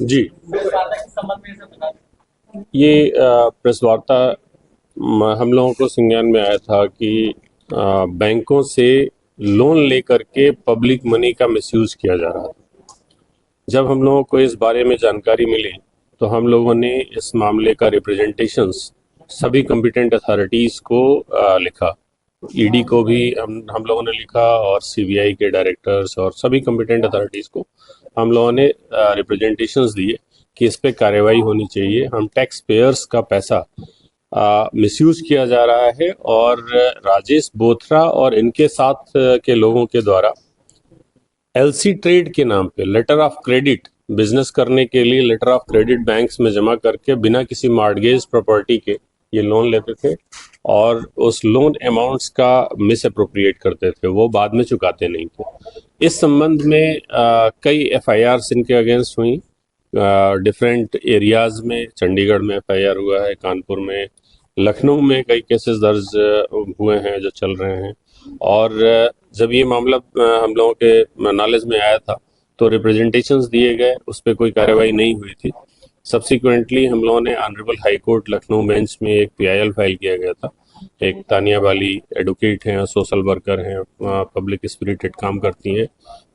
जी, ये प्रेस वार्ता हम लोगों को संज्ञान में आया था कि बैंकों से लोन लेकर के पब्लिक मनी का मिसयूज किया जा रहा था। जब हम लोगों को इस बारे में जानकारी मिली तो हम लोगों ने इस मामले का रिप्रेजेंटेशंस सभी कॉम्पिटेंट अथॉरिटीज़ को लिखा। ईडी को भी हम लोगों ने लिखा और सीबीआई के डायरेक्टर्स और सभी कॉम्पिटेंट अथॉरिटीज़ को हम लोगों ने रिप्रेजेंटेशंस दिए कि इस पे कार्रवाई होनी चाहिए। हम टैक्स पेयर्स का पैसा मिसयूज किया जा रहा है और राजेश बोथरा और इनके साथ के लोगों के द्वारा एलसी ट्रेड के नाम पे लेटर ऑफ क्रेडिट बिजनेस करने के लिए लेटर ऑफ क्रेडिट बैंक्स में जमा करके बिना किसी मॉर्गेज प्रॉपर्टी के ये लोन लेते थे और उस लोन अमाउंट्स का मिस अप्रोप्रिएट करते थे, वो बाद में चुकाते नहीं थे। इस संबंध में कई एफआईआर्स इनके अगेंस्ट हुई डिफरेंट एरियाज में। चंडीगढ़ में एफआईआर हुआ है, कानपुर में, लखनऊ में कई केसेस दर्ज हुए हैं जो चल रहे हैं। और जब ये मामला हम लोगों के नॉलेज में आया था तो रिप्रेजेंटेशंस दिए गए, उस पर कोई कार्रवाई नहीं हुई थी। सब्सिक्वेंटली हम लोगों ने honourable high court Lucknow bench में एक पीआईएल फाइल किया गया था। एक तानिया वाली एडवोकेट हैं, सोशल वर्कर हैं, पब्लिक स्पिरिटेड काम करती हैं,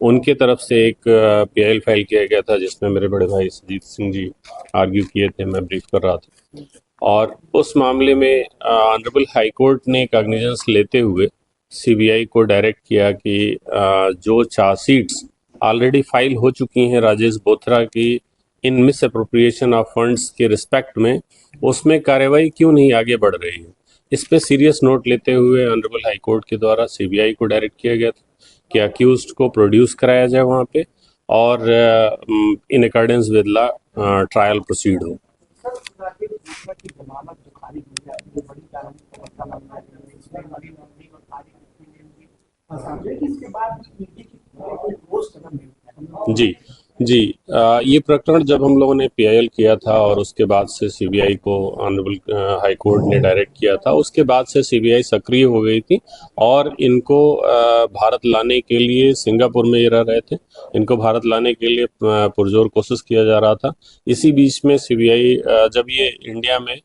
उनके तरफ से एक पीआईएल फाइल किया गया था जिसमें मेरे बड़े भाई सुजीत सिंह जी आर्ग्यू किए थे, मैं ब्रीफ कर रहा था। और उस मामले में ऑनरेबल हाई कोर्ट ने कॉग्निजेंस लेते हुए सीबीआई को डायरेक्ट किया कि जो चार्जशीट्स ऑलरेडी फाइल हो चुकी हैं राजेश बोथरा की इन मिस अप्रोप्रिएशन ऑफ फंड्स के रिस्पेक्ट में, उसमें कार्रवाई क्यों नहीं आगे बढ़ रही है। इस पे सीरियस नोट लेते हुए ऑनरेबल हाई कोर्ट के द्वारा सीबीआई को डायरेक्ट किया गया था कि अक्यूज्ड को प्रोड्यूस कराया जाए वहाँ पे और in accordance with law trial proceed हो। जी, जी। ये प्रकरण जब हम लोगों ने पीआईएल किया था और उसके बाद से सीबीआई को ऑनरेबल हाई कोर्ट ने डायरेक्ट किया था, उसके बाद से सीबीआई सक्रिय हो गई थी और इनको भारत लाने के लिए सिंगापुर में ये रह रहे थे। इनको भारत लाने के लिए पुरजोर कोशिश किया जा रहा था। इसी बीच में सीबीआई जब ये इंडिया में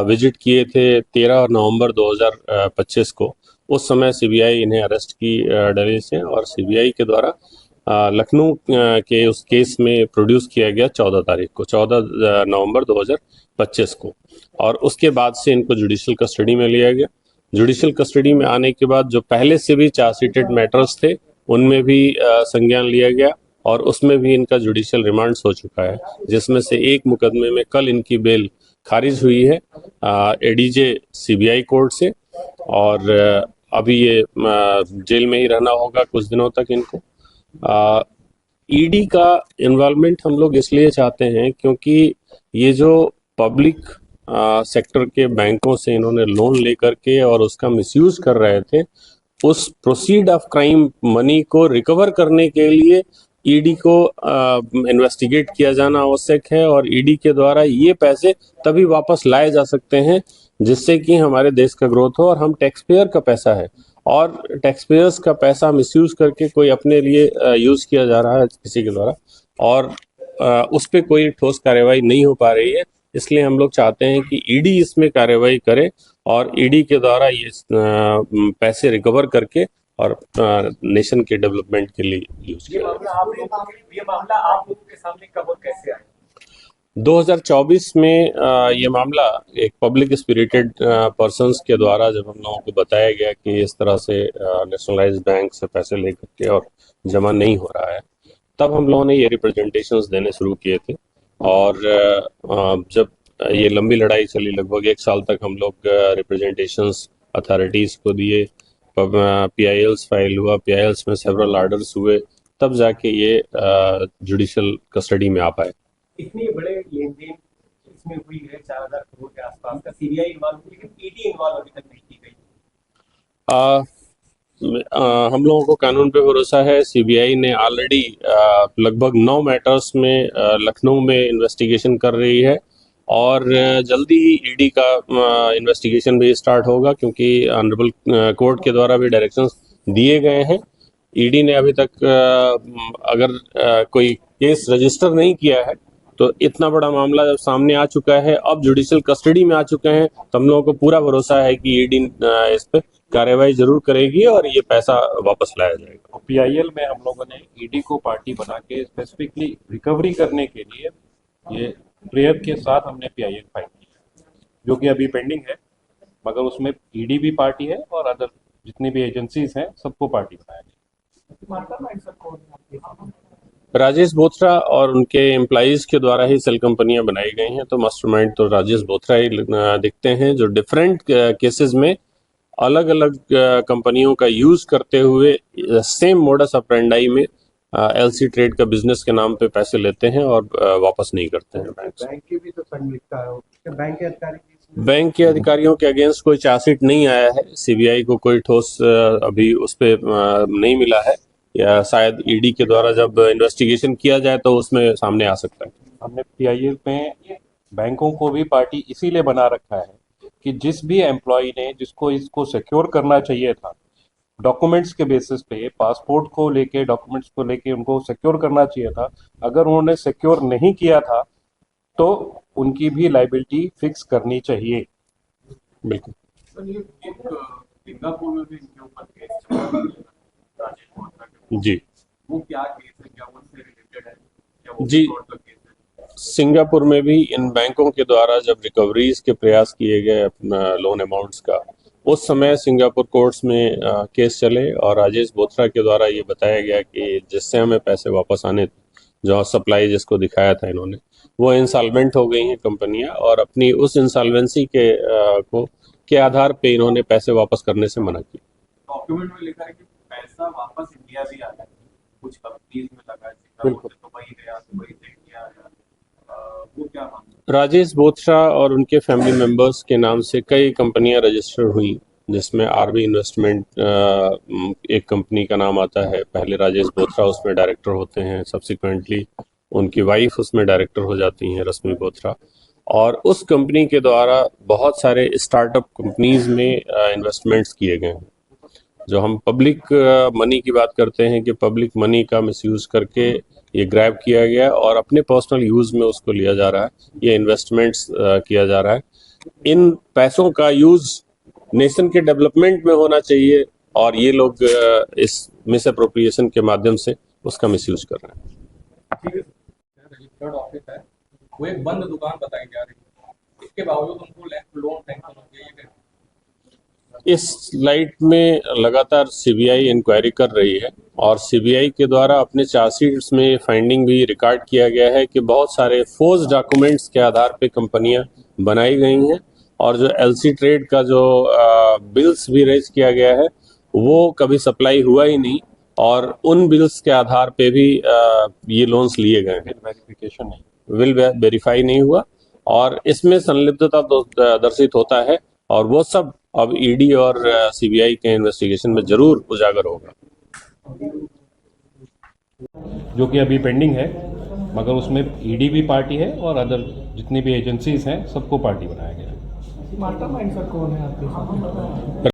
विजिट किए थे 13 नवंबर 2025 को, उस समय सीबीआई इन्हें अरेस्ट की दिल्ली से और सीबीआई के द्वारा लखनऊ के उस केस में प्रोड्यूस किया गया 14 तारीख को, 14 नवंबर 2025 को। और उसके बाद से इनको जुडिशियल कस्टडी में लिया गया। जुडिशियल कस्टडी में आने के बाद जो पहले से भी चार्जशीटेड मैटर्स थे उनमें भी संज्ञान लिया गया और उसमें भी इनका जुडिशियल रिमांड्स हो चुका है, जिसमें से एक मुकदमे में कल इनकी बेल खारिज हुई है एडीजे सीबीआई कोर्ट से और अभी ये जेल में ही रहना होगा कुछ दिनों तक इनको। ईडी का इन्वॉल्वमेंट हम लोग इसलिए चाहते हैं क्योंकि ये जो पब्लिक सेक्टर के बैंकों से इन्होंने लोन लेकर के और उसका मिसयूज कर रहे थे, उस प्रोसीड ऑफ क्राइम मनी को रिकवर करने के लिए ईडी को इन्वेस्टिगेट किया जाना आवश्यक है और ईडी के द्वारा ये पैसे तभी वापस लाए जा सकते हैं जिससे कि हमारे देश का ग्रोथ हो। और हम टैक्स पेयर का पैसा है और टैक्स पेयर्स का पैसा मिसयूज करके कोई अपने लिए यूज किया जा रहा है किसी के द्वारा और उस पर कोई ठोस कार्रवाई नहीं हो पा रही है। इसलिए हम लोग चाहते हैं कि ईडी इसमें कार्रवाई करे और ईडी के द्वारा ये पैसे रिकवर करके और नेशन के डेवलपमेंट के लिए यूज किया। ये मामला आप लोगों के सामने कब और कैसे आया? 2024 में ये मामला एक पब्लिक स्पिरिटेड पर्सन्स के द्वारा जब हम लोगों को बताया गया कि इस तरह से नेशनलाइज्ड बैंक से पैसे लेकर के और जमा नहीं हो रहा है, तब हम लोगों ने ये रिप्रेजेंटेशंस देने शुरू किए थे। और जब ये लंबी लड़ाई चली, लगभग 1 साल तक हम लोग रिप्रेजेंटेशंस अथॉरिटीज़ को दिए, पीआईएल्स फाइल हुआ, पीआईएल्स में सेवरल ऑर्डर्स हुए, तब जाके ये जुडिशियल कस्टडी में आ पाए। इतने बड़े लेन देन इसमें हुई है 4000 करोड़ के आसपास का, सीबीआई इन्वॉल्व हुई लेकिन ईडी इन्वॉल्व अभी तक नहीं की गई। हम लोगों को कानून पे भरोसा है। सीबीआई ने ऑलरेडी लगभग 9 मैटर्स में लखनऊ में इन्वेस्टिगेशन कर रही है और जल्दी ही ईडी का इन्वेस्टिगेशन भी स्टार्ट होगा क्योंकि ऑनरेबल कोर्ट के द्वारा भी डायरेक्शंस दिए गए हैं। ईडी ने अभी तक अगर कोई केस रजिस्टर नहीं किया है तो इतना बड़ा मामला जब सामने आ चुका है, अब जुडिशियल कस्टडी में आ चुके हैं, तो हम लोगों को पूरा भरोसा है कि ईडी इस पे कार्रवाई जरूर करेगी और ये पैसा वापस लाया जाएगा। पीआईएल में हम लोगों ने ईडी को पार्टी बना के स्पेसिफिकली रिकवरी करने के लिए ये प्रेयर के साथ हमने पीआईएल फाइल की है, जो कि अभी पेंडिंग है, मगर उसमें ईडी भी पार्टी है और अदर जितनी भी एजेंसीज हैं सबको पार्टी बनाया गया। राजेश बोथरा और उनके एम्प्लॉइज के द्वारा ही सेल कंपनियां बनाई गई हैं, तो मास्टरमाइंड तो राजेश बोथरा ही दिखते हैं, जो डिफरेंट केसेस में अलग अलग कंपनियों का यूज करते हुए सेम मोडस ऑपरेंडाई में एलसी ट्रेड का बिजनेस के नाम पे पैसे लेते हैं और वापस नहीं करते हैं बैंक से। बैंक के भी तो फंड लिखता है, बैंक के अधिकारी बैंक के अधिकारियों के अगेंस्ट कोई चार्जशीट नहीं आया है, सीबीआई को कोई ठोस अभी उस पे नहीं मिला है, या शायद ईडी के द्वारा जब इन्वेस्टिगेशन किया जाए तो उसमें सामने आ सकता है। हमने पीआईएल में बैंकों को भी पार्टी इसीलिए बना रखा है कि जिस भी एम्प्लॉय ने जिसको इसको सिक्योर करना चाहिए था, डॉक्यूमेंट्स के बेसिस पे पासपोर्ट को लेके डॉक्यूमेंट्स को लेके उनको सिक्योर करना चाहिए था, अगर उन्होंने सिक्योर नहीं किया था तो उनकी भी लाइबिलिटी फिक्स करनी चाहिए। बिल्कुल। सिंगापुर में भी इनके ऊपर केस चल रहा है, राजेश बोथरा के। जी वो क्या केस है, क्या वो उससे रिलेटेड है, क्या वो जी। फ्रॉड का केस है? सिंगापुर में भी इन बैंकों के द्वारा जब रिकवरीज के प्रयास किए गए अपना लोन अमाउंट्स का, उस समय सिंगापुर कोर्ट्स में केस चले और राजेश बोथरा के द्वारा ये बताया गया कि जिससे हमें पैसे वापस आने थे, जो सप्लाई जिसको दिखाया था इन्होंने, वो इंसॉल्वेंट हो गई हैं कंपनियां, और अपनी उस इंसॉल्वेंसी के आधार पे इन्होंने पैसे वापस करने से मना किया। डॉक्यूमेंट में लिखा है कि पैसा वापस इंडिया भी आ रहा है, कुछ कंपनीज में लगा है, बिल्कुल। तो वही गया तो वही दे दिया गया। वो क्या मामला? राजेश बोथरा और उनके फैमिली मेंबर्स के नाम से कई कंपनियां रजिस्टर हुई, जिसमें आरबी इन्वेस्टमेंट एक कंपनी का नाम आता है। पहले राजेश बोथरा उसमें डायरेक्टर होते हैं, सब्सिक्वेंटली उनकी वाइफ उसमें डायरेक्टर हो जाती हैं, रश्मि बोथरा, और उस कंपनी के द्वारा बहुत सारे स्टार्टअप कंपनीज में इन्वेस्टमेंट्स किए गए हैं। जो हम पब्लिक मनी की बात करते हैं कि पब्लिक मनी का मिसयूज करके ये ग्रैब किया गया और अपने पर्सनल यूज में उसको लिया जा रहा है, ये इन्वेस्टमेंट्स किया जा रहा है। इन पैसों का यूज नेशन के डेवलपमेंट में होना चाहिए, और ये लोग इस मिस अप्रोप्रिएशन के माध्यम से उसका मिसयूज कर रहे हैं। ठीक है, रजिस्टर्ड ऑफिस है, वो एक बंद दुकान बताई जा रही है, इसके बावजूद उनको लोन सैंक्शन हो गया। ये कैसे? इस लाइट में लगातार सीबीआई इंक्वायरी कर रही है, और सीबीआई के द्वारा अपने चार्जशीट्स में फाइंडिंग भी रिकॉर्ड किया गया है कि बहुत सारे फोर्स डॉक्यूमेंट्स के आधार पे कंपनियां बनाई गई हैं, और जो एलसी ट्रेड का जो बिल्स भी रेज किया गया है वो कभी सप्लाई हुआ ही नहीं, और उन बिल्स के आधार पे भी ये लोन्स लिए गए हैं। वेरिफिकेशन नहीं, विल वेरीफाई नहीं हुआ, और इसमें संलिप्तता तो दर्शित होता है, और वो सब अब ईडी और सीबीआई के इन्वेस्टिगेशन में जरूर उजागर होगा। जो कि अभी पेंडिंग है, मगर उसमें ईडी भी पार्टी है और अदर जितनी भी एजेंसीज हैं सबको पार्टी बनाया गया है। मास्टरमाइंड सर कौन है आपके साथ?